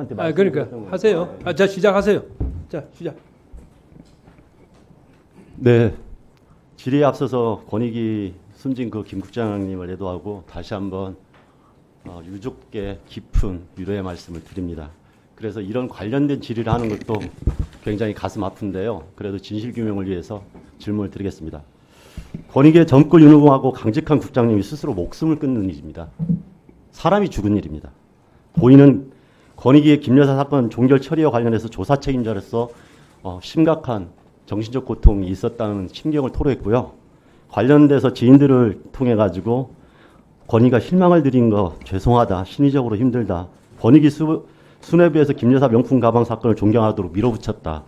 대표한테 그러니까 하세요. 자, 시작하세요. 자, 시작. 네, 질의에 앞서서 권익위 숨진 그 김 국장님을 애도하고 다시 한번 유족께 깊은 위로의 말씀을 드립니다. 그래서 이런 관련된 질의를 하는 것도 굉장히 가슴 아픈데요. 그래도 진실규명을 위해서 질문을 드리겠습니다. 권익위의 젊고 유능하고 강직한 국장님이 스스로 목숨을 끊는 일입니다. 사람이 죽은 일입니다. 고인은 권익위의 김 여사 사건 종결 처리와 관련해서 조사 책임자로서 심각한 정신적 고통이 있었다는 심경을 토로했고요. 관련돼서 지인들을 통해 가지고 권익위가 실망을 드린 거 죄송하다, 심리적으로 힘들다. 권익위 수뇌부에서 김 여사 명품 가방 사건을 존경하도록 밀어붙였다.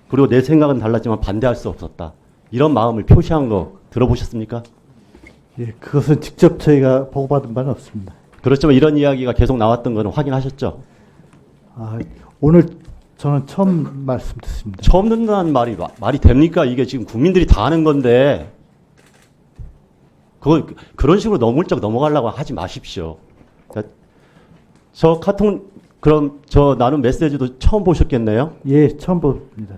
그리고 내 생각은 달랐지만 반대할 수 없었다. 이런 마음을 표시한 거 들어보셨습니까? 예, 그것은 직접 저희가 보고받은 바는 없습니다. 그렇지만 이런 이야기가 계속 나왔던 거는 확인하셨죠? 오늘 저는 처음 말씀 듣습니다. 처음 듣는다는 말이 됩니까? 이게 지금 국민들이 다 아는 건데 그런 식으로 너물쩍 넘어가려고 하지 마십시오. 저 카톡 그럼 저 나눈 메시지도 처음 보셨겠네요? 예, 처음 봅니다.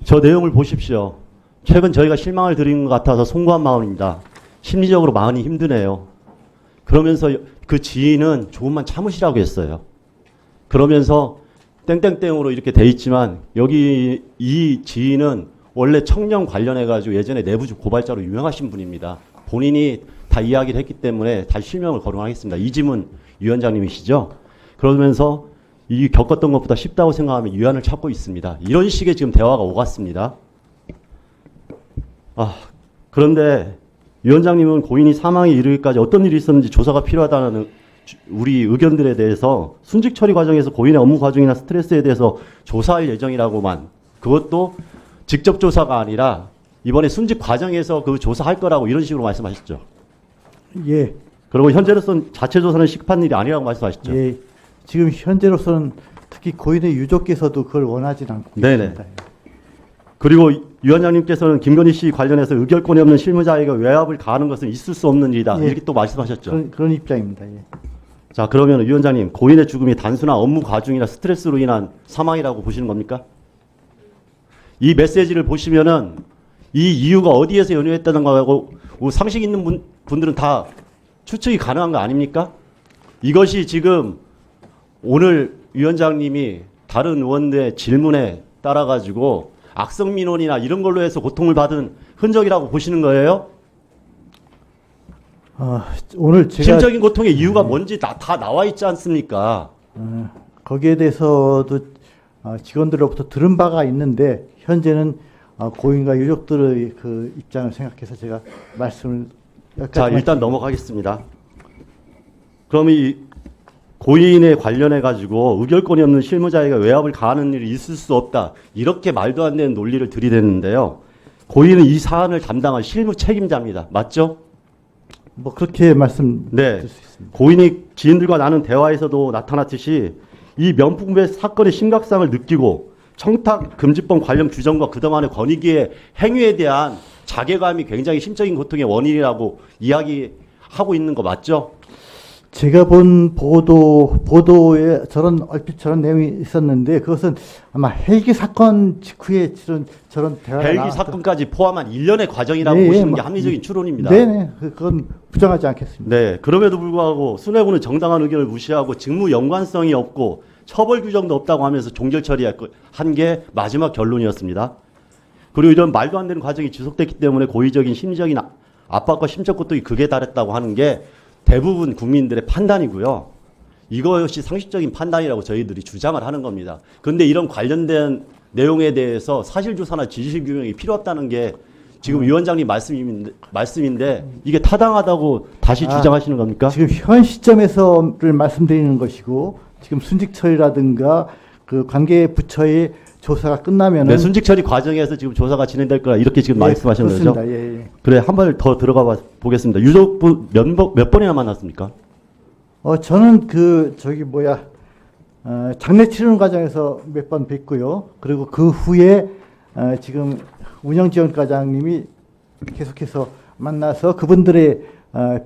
저 내용을 보십시오. 최근 저희가 실망을 드린 것 같아서 송구한 마음입니다. 심리적으로 많이 힘드네요. 그러면서 그 지인은 조금만 참으시라고 했어요. 그러면서 땡땡땡으로 이렇게 돼 있지만 여기 이 지인은 원래 청년 관련해가지고 예전에 내부적 고발자로 유명하신 분입니다. 본인이 다 이야기를 했기 때문에 다시 실명을 거론하겠습니다. 이지문 위원장님이시죠. 그러면서 이 겪었던 것보다 쉽다고 생각하면 유안을 찾고 있습니다. 이런 식의 지금 대화가 오갔습니다. 그런데 위원장님은 고인이 사망에 이르기까지 어떤 일이 있었는지 조사가 필요하다는 우리 의견들에 대해서 순직 처리 과정에서 고인의 업무 과정이나 스트레스에 대해서 조사할 예정이라고만, 그것도 직접 조사가 아니라 이번에 순직 과정에서 그 조사할 거라고 이런 식으로 말씀하셨죠. 예. 그리고 현재로서는 자체 조사는 시급한 일이 아니라고 말씀하셨죠. 예. 지금 현재로서는 특히 고인의 유족께서도 그걸 원하진 않고 네네. 있습니다. 그리고 위원장님께서는 김건희 씨 관련해서 의결권이 없는 실무자에게 외압을 가하는 것은 있을 수 없는 일이다. 예. 이렇게 또 말씀하셨죠. 그런 입장입니다. 예. 자, 그러면 위원장님, 고인의 죽음이 단순한 업무 과중이나 스트레스로 인한 사망이라고 보시는 겁니까? 이 메시지를 보시면은 이 이유가 어디에서 연유했다는 거하고 상식 있는 분들은 다 추측이 가능한 거 아닙니까? 이것이 지금 오늘 위원장님이 다른 의원들의 질문에 따라 가지고 악성 민원이나 이런 걸로 해서 고통을 받은 흔적이라고 보시는 거예요? 오늘 제가 실적인 고통의 이유가 뭔지 다 나와 있지 않습니까? 거기에 대해서도 직원들로부터 들은 바가 있는데 현재는 고인과 유족들의 그 입장을 생각해서 제가 말씀을 자, 일단 넘어가겠습니다. 그럼 이 고인에 관련해 가지고 의결권이 없는 실무자에게 외압을 가하는 일이 있을 수 없다. 이렇게 말도 안 되는 논리를 들이댔는데요. 고인은 이 사안을 담당한 실무 책임자입니다. 맞죠? 뭐 그렇게 말씀드릴 네. 수 있습니다. 고인이 지인들과 나눈 대화에서도 나타났듯이 이 명품배 사건의 심각성을 느끼고 청탁금지법 관련 규정과 그동안의 권익위의 행위에 대한 자괴감이 굉장히 심적인 고통의 원인이라고 이야기하고 있는 거 맞죠? 제가 본 보도에 얼핏 저런 내용이 있었는데 그것은 아마 헬기 사건 직후에 저런 대화가 헬기 사건까지 포함한 일련의 과정이라고 네, 보시는 게 합리적인 추론입니다. 네네, 그건 부정하지 않겠습니다. 네, 그럼에도 불구하고 수뇌부는 정당한 의견을 무시하고 직무 연관성이 없고 처벌 규정도 없다고 하면서 종결 처리한 게 마지막 결론이었습니다. 그리고 이런 말도 안 되는 과정이 지속됐기 때문에 고의적인 심리적인 압박과 심적 고통이 극에 달했다고 하는 게 대부분 국민들의 판단이고요. 이것이 상식적인 판단이라고 저희들이 주장을 하는 겁니다. 그런데 이런 관련된 내용에 대해서 사실조사나 진실규명이 필요 없다는 게 지금 위원장님 말씀인데 이게 타당하다고 다시 주장하시는 겁니까? 지금 현 시점에서를 말씀드리는 것이고 지금 순직 처리라든가 그 관계 부처의 조사가 끝나면은 네, 순직 처리 과정에서 지금 조사가 진행될 거라 이렇게 지금 말씀하시는 거죠? 그렇습니다. 예. 그래, 한 번 더 들어가 보겠습니다. 유족분 몇 번이나 만났습니까? 저는 장례 치르는 과정에서 몇 번 뵙고요. 그리고 그 후에 지금 운영지원과장님이 계속해서 만나서 그분들의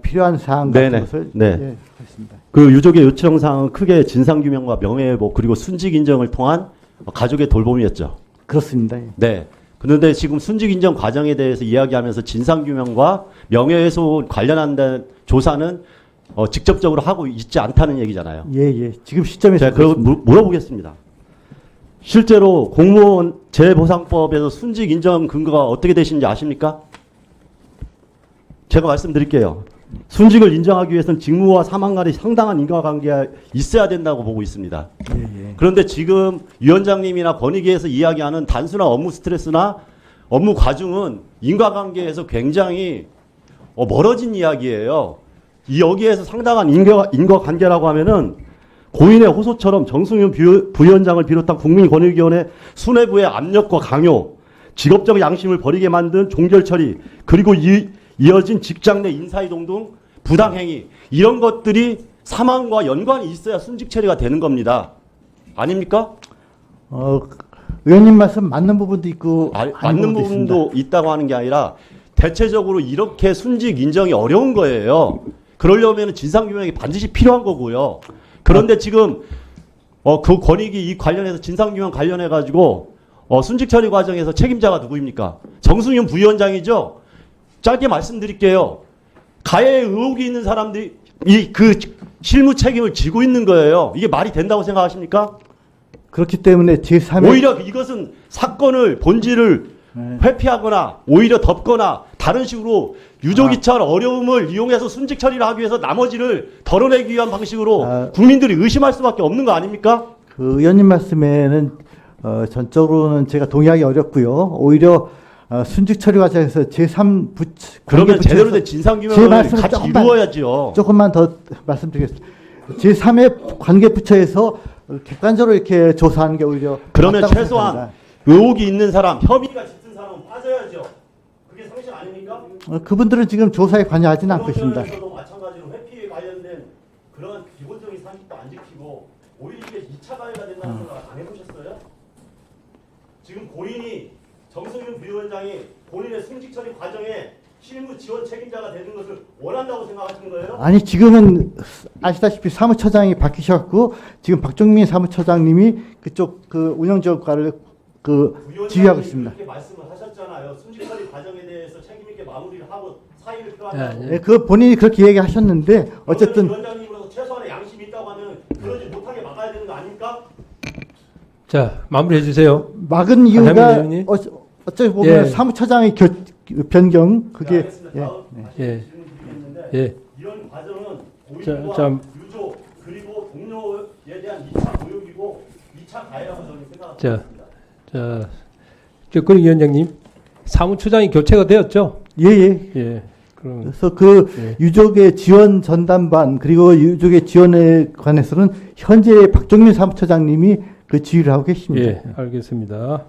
필요한 사항 같은 네네. 것을 네. 예, 했습니다. 그 유족의 요청 사항은 크게 진상규명과 명예회복 그리고 순직 인정을 통한 가족의 돌봄이었죠. 그렇습니다. 예. 네. 그런데 지금 순직 인정 과정에 대해서 이야기하면서 진상규명과 명예훼손 관련한 조사는 직접적으로 하고 있지 않다는 얘기잖아요. 예, 예. 지금 시점에서 제가 그거 그렇습니다. 물어보겠습니다. 실제로 공무원 재보상법에서 순직 인정 근거가 어떻게 되시는지 아십니까? 제가 말씀드릴게요. 순직을 인정하기 위해서는 직무와 사망 간에 상당한 인과관계가 있어야 된다고 보고 있습니다. 예, 예. 그런데 지금 위원장님이나 권익위에서 이야기하는 단순한 업무 스트레스나 업무 과중은 인과관계에서 굉장히 멀어진 이야기예요. 여기에서 상당한 인과관계라고 하면은 고인의 호소처럼 정승윤 부위원장을 비롯한 국민권익위원회 수뇌부의 압력과 강요, 직업적 양심을 버리게 만든 종결 처리, 그리고 이어진 직장 내 인사이동 등 부당행위, 이런 것들이 사망과 연관이 있어야 순직 처리가 되는 겁니다. 아닙니까? 의원님 말씀 맞는 부분도 있고 아닌 맞는 부분도 있습니다. 부분도 있다고 하는 게 아니라 대체적으로 이렇게 순직 인정이 어려운 거예요. 그러려면 진상규명이 반드시 필요한 거고요. 그런데 지금 그 권익위 이 관련해서 진상규명 관련해 가지고 순직 처리 과정에서 책임자가 누구입니까? 정승윤 부위원장이죠. 짧게 말씀드릴게요. 가해에 의혹이 있는 사람들이 그 실무 책임을 지고 있는 거예요. 이게 말이 된다고 생각하십니까? 그렇기 때문에 제3의 오히려 이것은 사건을 본질을 회피하거나 오히려 덮거나 다른 식으로 유족이처 어려움을 이용해서 순직 처리를 하기 위해서 나머지를 덜어내기 위한 방식으로 국민들이 의심할 수밖에 없는 거 아닙니까? 그 의원님 말씀에는 전적으로는 제가 동의하기 어렵고요. 오히려 순직 처리 과정에서 제3 그러면 제대로 된 진상규명을 같이 이루어야죠. 조금만 더 말씀드리겠습니다. 제3의 관계 부처에서 객관적으로 이렇게 조사하는 게 오히려 그러면 맞다고 최소한 생각합니다. 의혹이 있는 사람, 혐의가 짙은 사람은 빠져야죠. 그게 상식 아닙니까? 그분들은 지금 조사에 관여하지는 않고 있습니다. 도 마찬가지로 회피에 관련된 그런 기본적인 상식도 안 지키고 오히려 이게 2차 가해가 된다는 생각 안 해보셨어요? 지금 고인이 정승윤 부위원장이 본인의 순직 처리 과정에 실무 지원 책임자가 되는 것을 원한다고 생각하시는 거예요? 아니 지금은 아시다시피 사무처장이 바뀌셨고 지금 박종민 사무처장님이 그쪽 그 운영지원과를 지휘하고 있습니다. 그렇게 말씀을 하셨잖아요. 순직 처리 과정에 대해서 책임 있게 마무리를 하고 사의를 표한다고. 네, 그 본인이 그렇게 얘기하셨는데 어쨌든 위원장님으로서 최소한의 양심이 있다고 하면 그러지 못하게 막아야 되는 거 아닙니까? 자, 마무리해 주세요. 막은 이유가 의원님. 어차피 보면 예. 사무처장의 변경 그게 알겠습니다. 다음 예. 질문 드리겠는데 예. 이런 과정은 자, 고인과 자. 유족 그리고 동료에 대한 2차 모욕이고 2차 가해라고 저는 생각합니다. 자, 권익위원장님, 사무처장이 교체가 되었죠? 예예. 예. 그럼 그래서 그 예. 유족의 지원 전담반 그리고 유족의 지원에 관해서는 현재 박종민 사무처장님이 그 지휘를 하고 계십니다. 예, 알겠습니다.